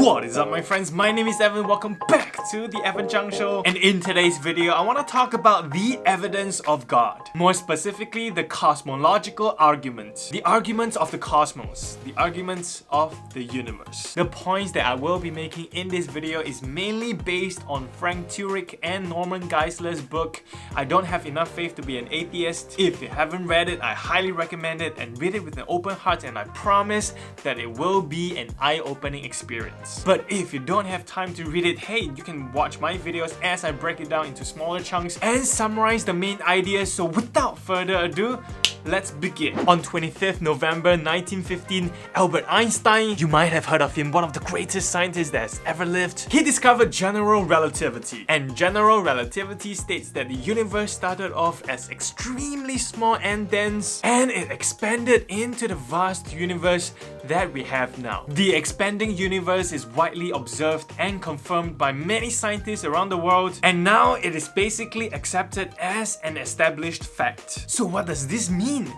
What is up, my friends? My name is Evan. Welcome back to the Evan Chung Show. And in today's video, I want to talk about the evidence of God. More specifically, the cosmological argument. The arguments of the cosmos. The arguments of the universe. The points that I will be making in this video is mainly based on Frank Turek and Norman Geisler's book, I Don't Have Enough Faith to Be an Atheist. If you haven't read it, I highly recommend it and read it with an open heart, and I promise that it will be an eye-opening experience. But if you don't have time to read it, hey, you can watch my videos as I break it down into smaller chunks and summarize the main ideas. So without further ado, let's begin. On 25th November 1915, Albert Einstein, you might have heard of him, one of the greatest scientists that has ever lived, he discovered general relativity. And general relativity states that the universe started off as extremely small and dense, and it expanded into the vast universe that we have now. The expanding universe is widely observed and confirmed by many scientists around the world, and now it is basically accepted as an established fact. So what does this mean?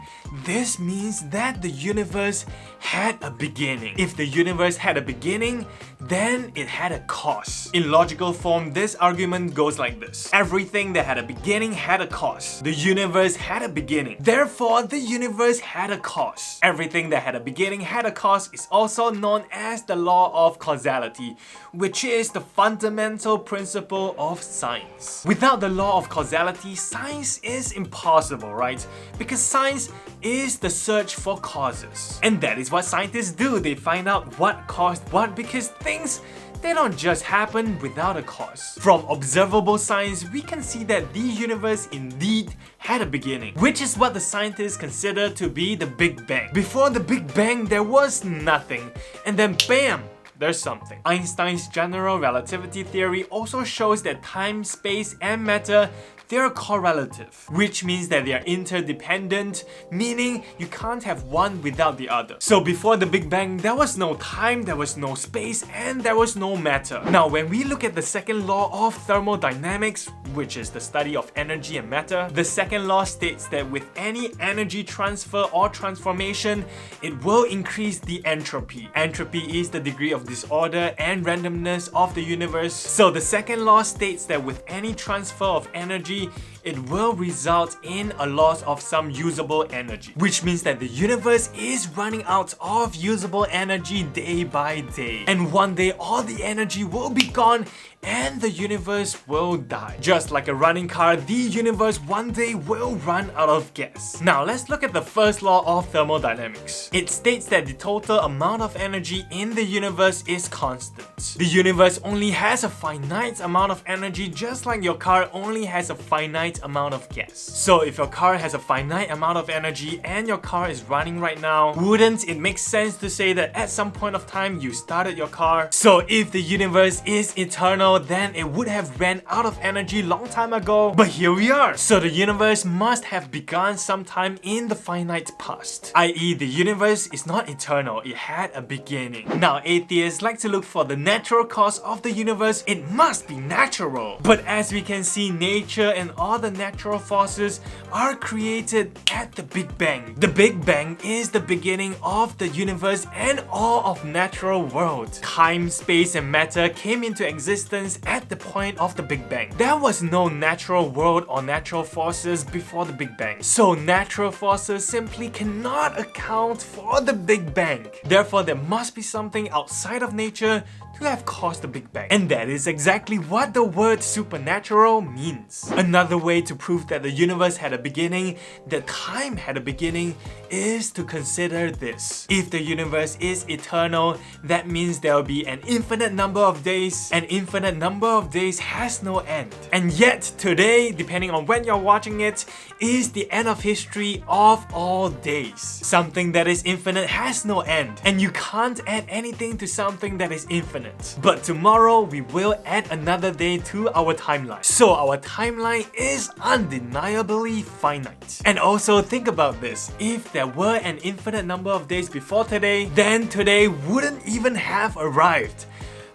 This means that the universe had a beginning. If the universe had a beginning, then it had a cause. In logical form, this argument goes like this. Everything that had a beginning had a cause. The universe had a beginning. Therefore, the universe had a cause. Everything that had a beginning had a cause is also known as the law of causality, which is the fundamental principle of science. Without the law of causality, science is impossible, right? Because science is the search for causes. And that is what scientists do. They find out what caused what, because things, they don't just happen without a cause. From observable science, we can see that the universe indeed had a beginning, which is what the scientists consider to be the Big Bang. Before the Big Bang, there was nothing, and then bam! There's something. Einstein's general relativity theory also shows that time, space, and matter, they're correlative, which means that they are interdependent, meaning you can't have one without the other. So before the Big Bang, there was no time, there was no space, and there was no matter. Now, when we look at the second law of thermodynamics, which is the study of energy and matter, the second law states that with any energy transfer or transformation, it will increase the entropy. Entropy is the degree of disorder and randomness of the universe. So the second law states that with any transfer of energy, it will result in a loss of some usable energy, which means that the universe is running out of usable energy day by day. And one day, all the energy will be gone and the universe will die. Just like a running car, the universe one day will run out of gas. Now, let's look at the first law of thermodynamics. It states that the total amount of energy in the universe is constant. The universe only has a finite amount of energy, just like your car only has a finite amount of gas. So if your car has a finite amount of energy and your car is running right now, wouldn't it make sense to say that at some point of time you started your car? So if the universe is eternal, then it would have ran out of energy long time ago. But here we are. So the universe must have begun sometime in the finite past, i.e. the universe is not eternal, it had a beginning. Now, atheists like to look for the natural cause of the universe. It must be natural. But as we can see, nature and all the natural forces are created at the Big Bang. The Big Bang is the beginning of the universe and all of natural world. Time, space, and matter came into existence at the point of the Big Bang. There was no natural world or natural forces before the Big Bang. So natural forces simply cannot account for the Big Bang. Therefore, there must be something outside of nature to have caused the Big Bang. And that is exactly what the word supernatural means. Another way to prove that the universe had a beginning, that time had a beginning, is to consider this. If the universe is eternal, that means there will be an infinite number of days. An infinite number of days has no end. And yet today, depending on when you're watching it, is the end of history of all days. Something that is infinite has no end, and you can't add anything to something that is infinite. But tomorrow we will add another day to our timeline. So our timeline is undeniably finite. And also think about this. If there were an infinite number of days before today, then today wouldn't even have arrived.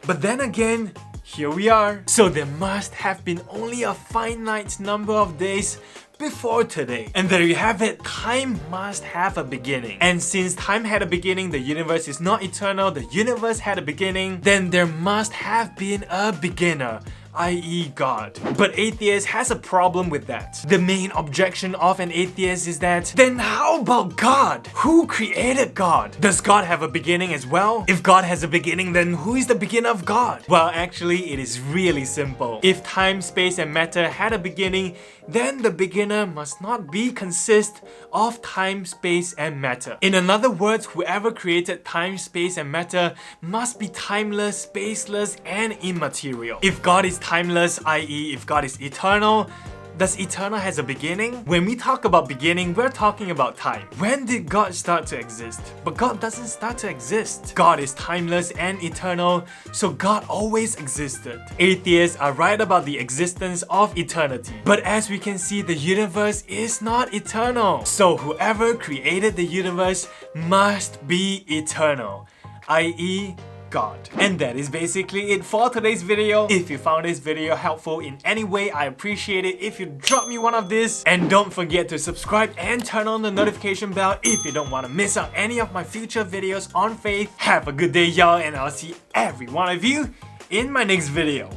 But then again, here we are. So there must have been only a finite number of days before today. And there you have it, time must have a beginning. And since time had a beginning, the universe is not eternal, the universe had a beginning, then there must have been a beginner, i.e. God. But atheist has a problem with that. The main objection of an atheist is that, then how about God? Who created God? Does God have a beginning as well? If God has a beginning, then who is the beginner of God? Well, actually, it is really simple. If time, space, and matter had a beginning, then the beginner must not consist of time, space, and matter. In other words, whoever created time, space, and matter must be timeless, spaceless, and immaterial. If God is timeless, i.e. if God is eternal, does eternal has a beginning? When we talk about beginning, we're talking about time. When did God start to exist? But God doesn't start to exist. God is timeless and eternal, so God always existed. Atheists are right about the existence of eternity. But as we can see, the universe is not eternal. So whoever created the universe must be eternal, i.e. God. And that is basically it for today's video. If you found this video helpful in any way, I appreciate it if you drop me one of this. And don't forget to subscribe and turn on the notification bell if you don't want to miss out any of my future videos on faith. Have a good day, y'all, and I'll see every one of you in my next video.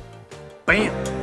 Bam!